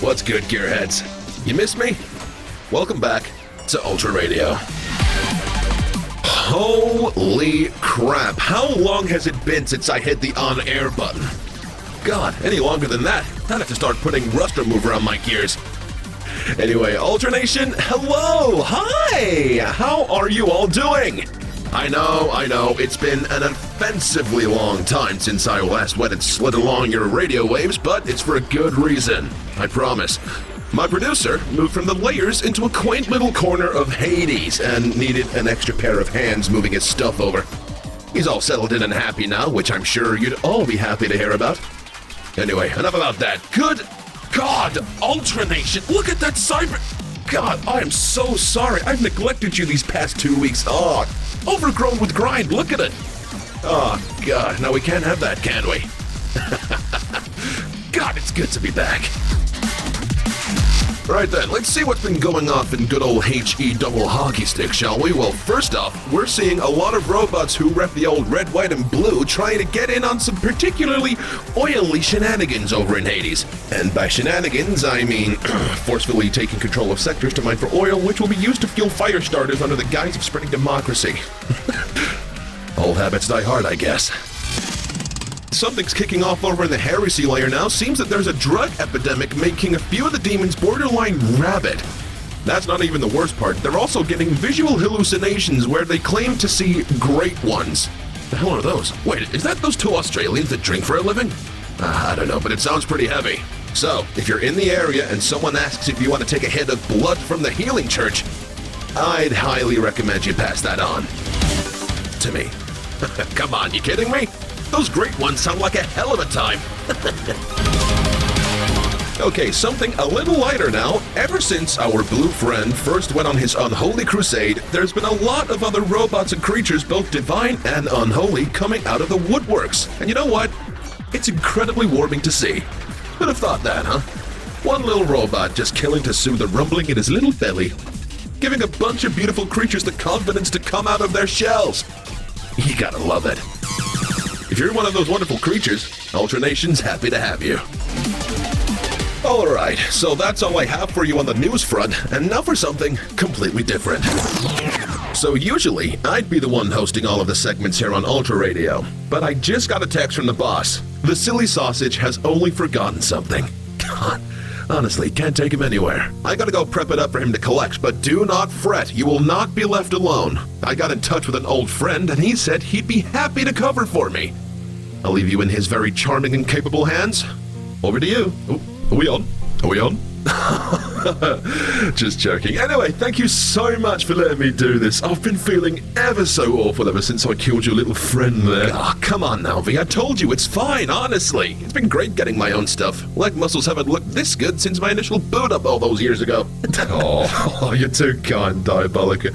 What's good, gearheads? You missed me? Welcome back to Ultra Radio. Holy crap, how long has it been since I hit the on-air button? God, any longer than that, I'd have to start putting rust remover on my gears. Anyway, Ultra Nation, hello, hi! How are you all doing? I know, it's been an offensively long time since I last went and slid along your radio waves, but it's for a good reason, I promise. My producer moved from the layers into a quaint little corner of Hades and needed an extra pair of hands moving his stuff over. He's all settled in and happy now, which I'm sure you'd all be happy to hear about. Anyway, enough about that. Good God, Ultra Nation, look at that cyber... God, I am so sorry. I've neglected you these past 2 weeks. Oh, overgrown with grind, look at it. Oh, God, now we can't have that, can we? God, it's good to be back. Right then, let's see what's been going off in good old HE double hockey stick, shall we? Well, first off, we're seeing a lot of robots who rep the old red, white, and blue trying to get in on some particularly oily shenanigans over in Hades. And by shenanigans, I mean forcefully taking control of sectors to mine for oil, which will be used to fuel fire starters under the guise of spreading democracy. Old habits die hard, I guess. Something's kicking off over in the heresy layer now. Seems that there's a drug epidemic making a few of the demons borderline rabid. That's not even the worst part. They're also getting visual hallucinations where they claim to see great ones. The hell are those? Wait, is that those two Australians that drink for a living? I don't know, but it sounds pretty heavy. So, if you're in the area and someone asks if you want to take a hit of blood from the healing church, I'd highly recommend you pass that on to me. Come on, you kidding me? Those great ones sound like a hell of a time. Okay, something a little lighter now. Ever since our blue friend first went on his unholy crusade, there's been a lot of other robots and creatures, both divine and unholy, coming out of the woodworks. And you know what? It's incredibly warming to see. Who'd have thought that, huh? One little robot just killing to soothe the rumbling in his little belly, giving a bunch of beautiful creatures the confidence to come out of their shells. You gotta love it. If you're one of those wonderful creatures, Ultra Nation's happy to have you. Alright, so that's all I have for you on the news front, and now for something completely different. So usually, I'd be the one hosting all of the segments here on Ultra Radio, but I just got a text from the boss. The silly sausage has only forgotten something. God, honestly, can't take him anywhere. I gotta go prep it up for him to collect, but do not fret, you will not be left alone. I got in touch with an old friend, and he said he'd be happy to cover for me. I'll leave you in his very charming and capable hands. Over to you. Oh, are we on? Are we on? Just joking. Anyway, thank you so much for letting me do this. I've been feeling ever so awful ever since I killed your little friend there. Oh, come on now, V. I told you, it's fine, honestly. It's been great getting my own stuff. Leg muscles haven't looked this good since my initial boot up all those years ago. Oh, you're too kind, Diabolica.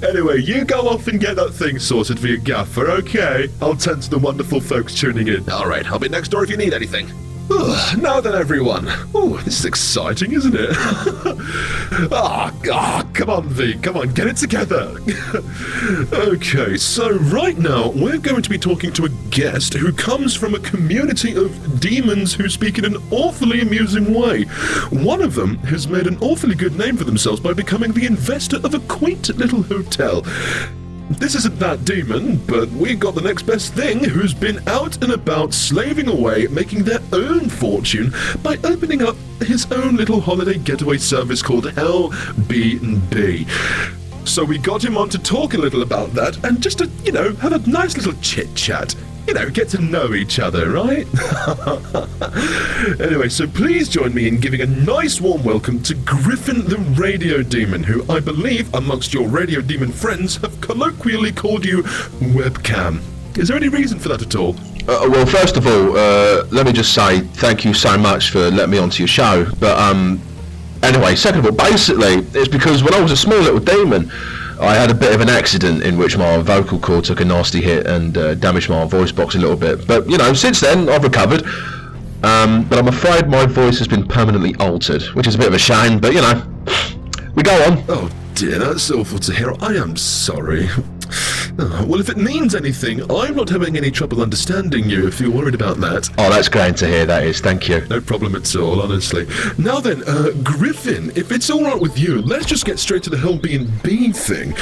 Anyway, you go off and get that thing sorted for your gaffer, okay? I'll tend to the wonderful folks tuning in. Alright, I'll be next door if you need anything. Now then, everyone. Ooh, this is exciting, isn't it? Come on, V. Come on, get it together. Okay, so right now, we're going to be talking to a guest who comes from a community of demons who speak in an awfully amusing way. One of them has made an awfully good name for themselves by becoming the investor of a quaint little hotel. This isn't that demon, but we got the next best thing who's been out and about slaving away, making their own fortune by opening up his own little holiday getaway service called Hell B&B. So we got him on to talk a little about that and just to, have a nice little chit-chat. Get to know each other, right? Anyway, so please join me in giving a nice warm welcome to Griffin the Radio Demon, who I believe, amongst your Radio Demon friends, have colloquially called you Webcam. Is there any reason for that at all? Well, first of all, let me just say thank you so much for letting me onto your show. But anyway, second of all, basically, it's because when I was a small little demon, I had a bit of an accident in which my vocal cord took a nasty hit and damaged my voice box a little bit. But, since then, I've recovered. But I'm afraid my voice has been permanently altered, which is a bit of a shame, but, we go on. Oh dear, that's awful to hear. I am sorry. Well, if it means anything, I'm not having any trouble understanding you if you're worried about that. Oh, that's great to hear, that is. Thank you. No problem at all, honestly. Now then, Griffin, if it's all right with you, let's just get straight to the whole B&B thing.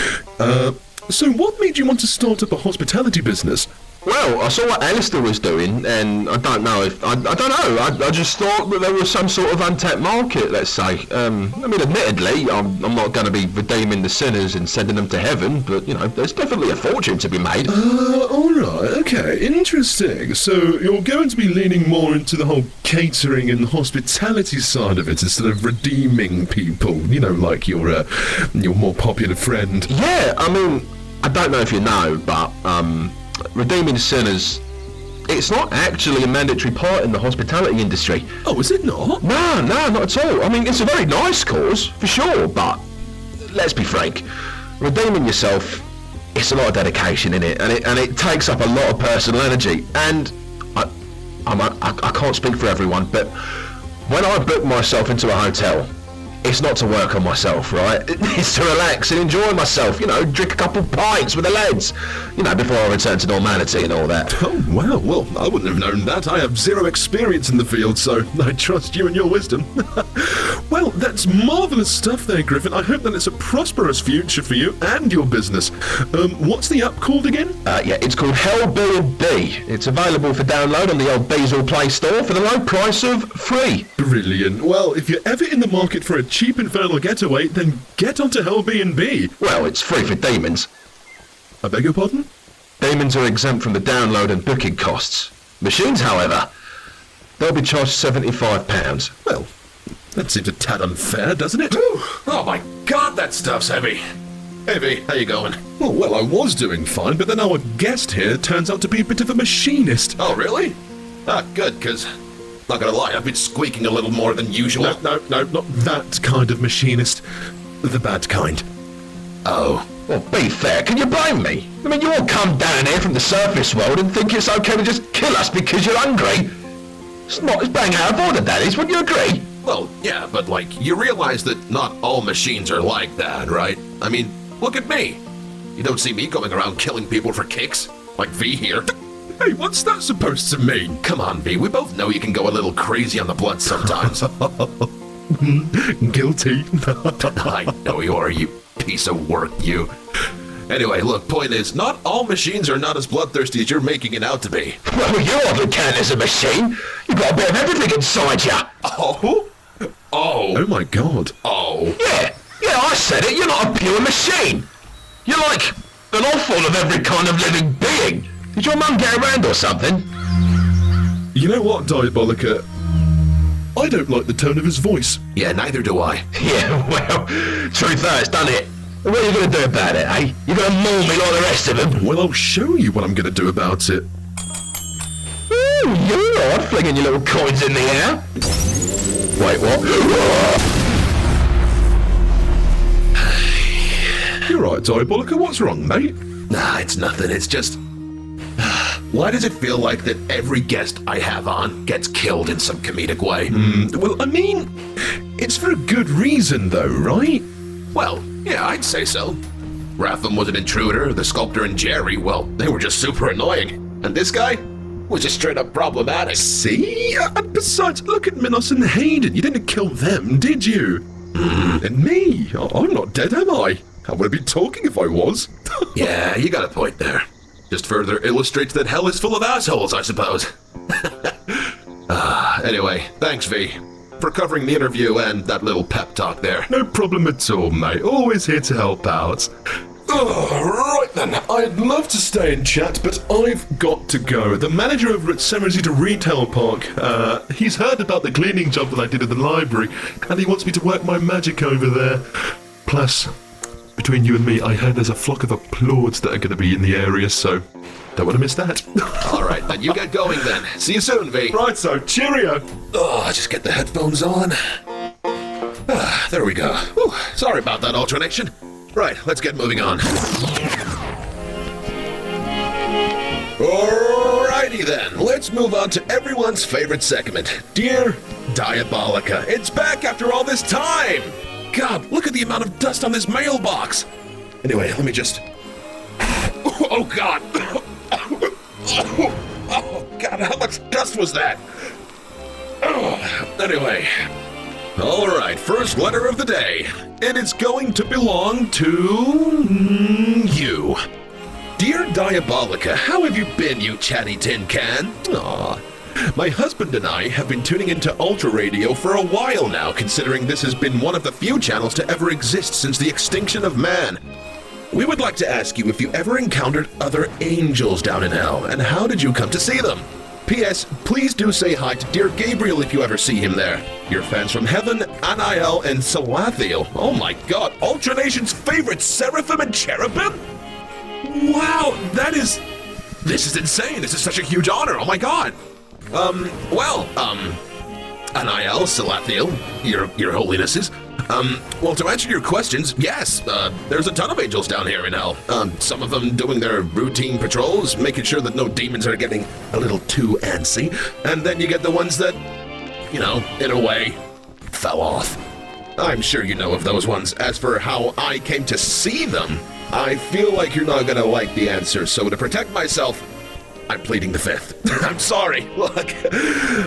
So what made you want to start up a hospitality business? Well, I saw what Alistair was doing, and I don't know if... I don't know, I just thought that there was some sort of untapped market, let's say. I mean, admittedly, I'm not going to be redeeming the sinners and sending them to heaven, but, you know, there's definitely a fortune to be made. Alright, okay, interesting. So you're going to be leaning more into the whole catering and hospitality side of it instead of redeeming people, you know, like your more popular friend. Yeah, I mean, I don't know if you know, but, redeeming sinners, it's not actually a mandatory part in the hospitality industry. Oh, is it not? No, not at all. I mean, it's a very nice cause, for sure, but let's be frank. Redeeming yourself, it's a lot of dedication in it, and it takes up a lot of personal energy. And I can't speak for everyone, but when I book myself into a hotel, it's not to work on myself, right? It's to relax and enjoy myself, you know, drink a couple pints with the lads, you know, before I return to normality and all that. Oh, wow, well, I wouldn't have known that. I have zero experience in the field, so I trust you and your wisdom. Well, that's marvellous stuff there, Griffin. I hope that it's a prosperous future for you and your business. What's the app called again? Yeah, it's called Hell B&B. It's available for download on the old Beazle Play Store for the low price of free. Brilliant. Well, if you're ever in the market for a cheap Infernal getaway, then get onto Hell B&B. Well, it's free for demons. I beg your pardon? Demons are exempt from the download and booking costs. Machines, however, they'll be charged £75. Well, that seems a tad unfair, doesn't it? Oh my god, that stuff's heavy. Hey V, how you going? Oh, well, I was doing fine, but then our guest here turns out to be a bit of a machinist. Oh, really? Ah, good, because, not gonna lie, I've been squeaking a little more than usual. No, not that kind of machinist. The bad kind. Oh. Well, be fair, can you blame me? I mean, you all come down here from the surface world and think it's okay to just kill us because you're hungry. It's bang out of order, that is, wouldn't you agree? Well, yeah, but like, you realize that not all machines are like that, right? I mean, look at me. You don't see me going around killing people for kicks, like V here. Hey, what's that supposed to mean? Come on, V, we both know you can go a little crazy on the blood sometimes. Guilty. I know you are, you piece of work, you. Anyway, look, point is, not all machines are not as bloodthirsty as you're making it out to be. Well, you hardly count as a machine. You've got a bit of everything inside you. Oh? Oh my god. Oh. Yeah, I said it. You're not a pure machine. You're like an awful of every kind of living being. Did your mum get around or something? You know what, Diabolica? I don't like the tone of his voice. Yeah, neither do I. Yeah, well, truth hurts, doesn't it? What are you going to do about it, eh? You going to maul me like the rest of them? Well, I'll show you what I'm going to do about it. Ooh, you're odd, flinging your little coins in the air. Wait, what? You're right, Diabolica. What's wrong, mate? Nah, it's nothing. It's just... Why does it feel like that every guest I have on gets killed in some comedic way? Well, I mean, it's for a good reason, though, right? Well, yeah, I'd say so. Ratham was an intruder, the sculptor and Jerry, well, they were just super annoying. And this guy was just straight up problematic. See? And besides, look at Minos and Hayden. You didn't kill them, did you? And me? I'm not dead, am I? I would be talking if I was. Yeah, you got a point there. Just further illustrates that hell is full of assholes, I suppose. Anyway, thanks, V, for covering the interview and that little pep talk there. No problem at all, mate. Always here to help out. Right then, I'd love to stay and chat, but I've got to go. The manager over at Serenity Retail Park, he's heard about the cleaning job that I did in the library, and he wants me to work my magic over there. Plus, between you and me, I heard there's a flock of applauds that are going to be in the area, so don't want to miss that. Alright, then you get going then. See you soon, V. Right, so cheerio. Just get the headphones on. There we go. Whew, sorry about that alternation. Right, let's get moving on. Alrighty then, let's move on to everyone's favorite segment. Dear Diabolica, it's back after all this time! God, look at the amount of dust on this mailbox! Anyway, let me just... Oh, God. Oh, God, how much dust was that? Anyway. All right, first letter of the day. And it's going to belong to you. Dear Diabolica, how have you been, you chatty tin can? Aw. My husband and I have been tuning into Ultra Radio for a while now, considering this has been one of the few channels to ever exist since the extinction of man. We would like to ask you if you ever encountered other angels down in hell, and how did you come to see them? P.S. Please do say hi to dear Gabriel if you ever see him there. Your fans from Heaven, Anael, and Salathiel. Oh my God, Ultra Nation's favorite Seraphim and Cherubim? Wow, this is insane. This is such a huge honor. Oh my God. Anael, Salathiel, your holinesses. Well, to answer your questions, yes, there's a ton of angels down here in hell. Some of them doing their routine patrols, making sure that no demons are getting a little too antsy. And then you get the ones that, in a way, fell off. I'm sure you know of those ones. As for how I came to see them, I feel like you're not gonna like the answer, so to protect myself, I'm pleading the fifth. I'm sorry. Look,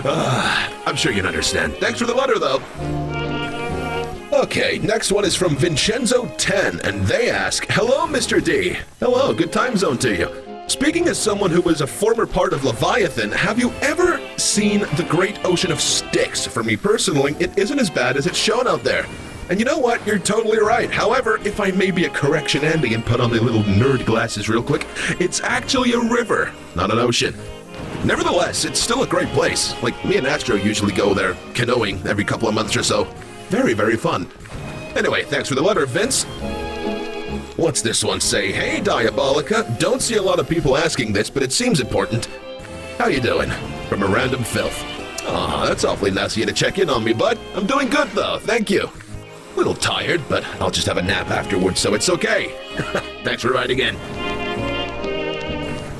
I'm sure you'd understand. Thanks for the letter, though. Okay, next one is from Vincenzo10, and they ask, hello, Mr. D. Hello, good time zone to you. Speaking as someone who was a former part of Leviathan, have you ever seen the great ocean of Styx? For me personally, it isn't as bad as it's shown out there. And you know what? You're totally right. However, if I may be a correction Andy and put on the little nerd glasses real quick, it's actually a river, not an ocean. Nevertheless, it's still a great place. Like, me and Astro usually go there canoeing every couple of months or so. Very, very fun. Anyway, thanks for the letter, Vince. What's this one say? Hey, Diabolica. Don't see a lot of people asking this, but it seems important. How you doing? From a random filth. Aw, that's awfully nice of you to check in on me, bud. I'm doing good, though. Thank you. Little tired, but I'll just have a nap afterwards, so it's okay. Thanks for writing in.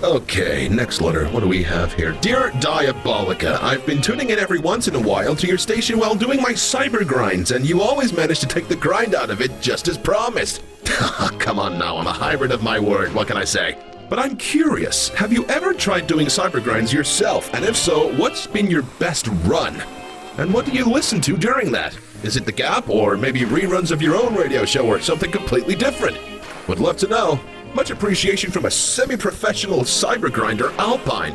Okay, next letter. What do we have here? Dear Diabolica, I've been tuning in every once in a while to your station while doing my cyber grinds, and you always manage to take the grind out of it just as promised. Come on now, I'm a hybrid of my word, what can I say? But I'm curious, have you ever tried doing cyber grinds yourself? And if so, what's been your best run? And what do you listen to during that? Is it The Gap, or maybe reruns of your own radio show, or something completely different? Would love to know. Much appreciation from a semi-professional cyber grinder, Alpine.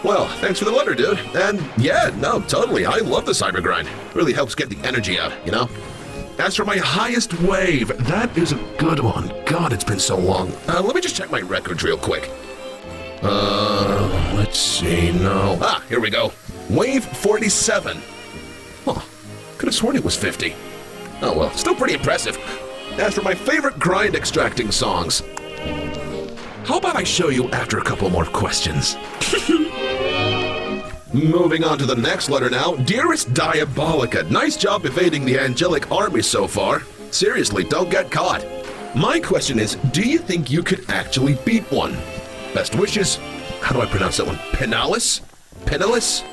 Well, thanks for the letter, dude. And yeah, no, totally, I love the cyber grind. Really helps get the energy out, As for my highest wave, that is a good one. God, it's been so long. Let me just check my records real quick. Let's see, no. Here we go. Wave 47. Huh, could have sworn it was 50. Oh well, still pretty impressive. As for my favorite grind extracting songs, how about I show you after a couple more questions? Moving on to the next letter now. Dearest Diabolica, nice job evading the angelic army so far. Seriously, don't get caught. My question is, do you think you could actually beat one? Best wishes. How do I pronounce that one? Penalis? Penalis?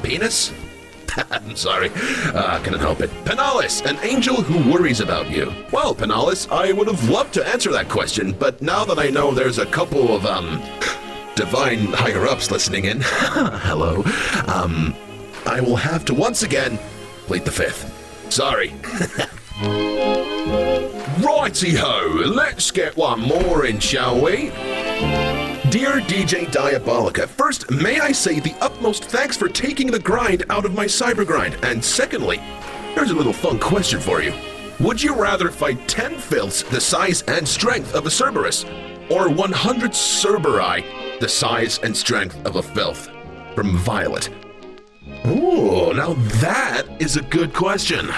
Penis? I'm sorry, couldn't help it. Penalis, an angel who worries about you. Well, Penalis, I would have loved to answer that question, but now that I know there's a couple of, divine higher-ups listening in, hello, I will have to once again plead the fifth. Sorry. Righty-ho, let's get one more in, shall we? Dear DJ Diabolica, first, may I say the utmost thanks for taking the grind out of my cyber grind. And secondly, here's a little fun question for you. Would you rather fight 10 filths the size and strength of a Cerberus, or 100 Cerberi the size and strength of a filth? From Violet. Ooh, now that is a good question.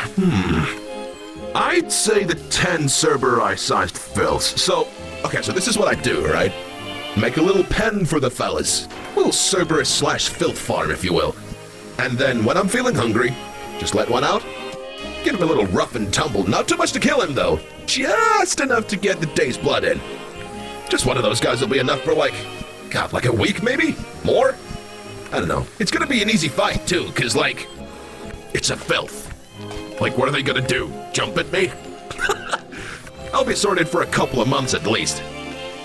I'd say the 10 Cerberi-sized filths. So this is what I do, right? Make a little pen for the fellas. Little Cerberus/filth farm, if you will. And then when I'm feeling hungry, just let one out. Get him a little rough and tumble. Not too much to kill him, though. Just enough to get the day's blood in. Just one of those guys will be enough for like a week, maybe? More? I don't know. It's gonna be an easy fight, too, because, it's a filth. Like, what are they gonna do? Jump at me? I'll be sorted for a couple of months at least.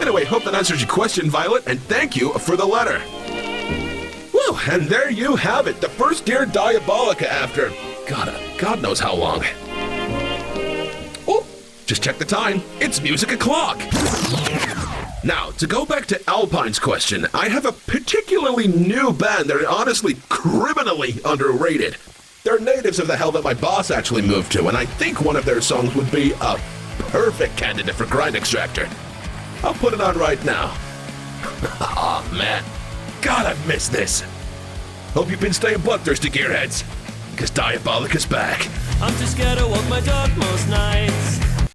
Anyway, hope that answers your question, Violet, and thank you for the letter. Woo, and there you have it, the first Dear Diabolica after, God knows how long. Oh, just check the time, it's music o'clock. Now, to go back to Alpine's question, I have a particularly new band that are honestly criminally underrated. They're natives of the hell that my boss actually moved to, and I think one of their songs would be a perfect candidate for Grind Extractor. I'll put it on right now. Aw, man. God, I've missed this. Hope you've been staying bloodthirsty, gearheads, because Diabolica's back. I'm too scared to walk my dog most nights.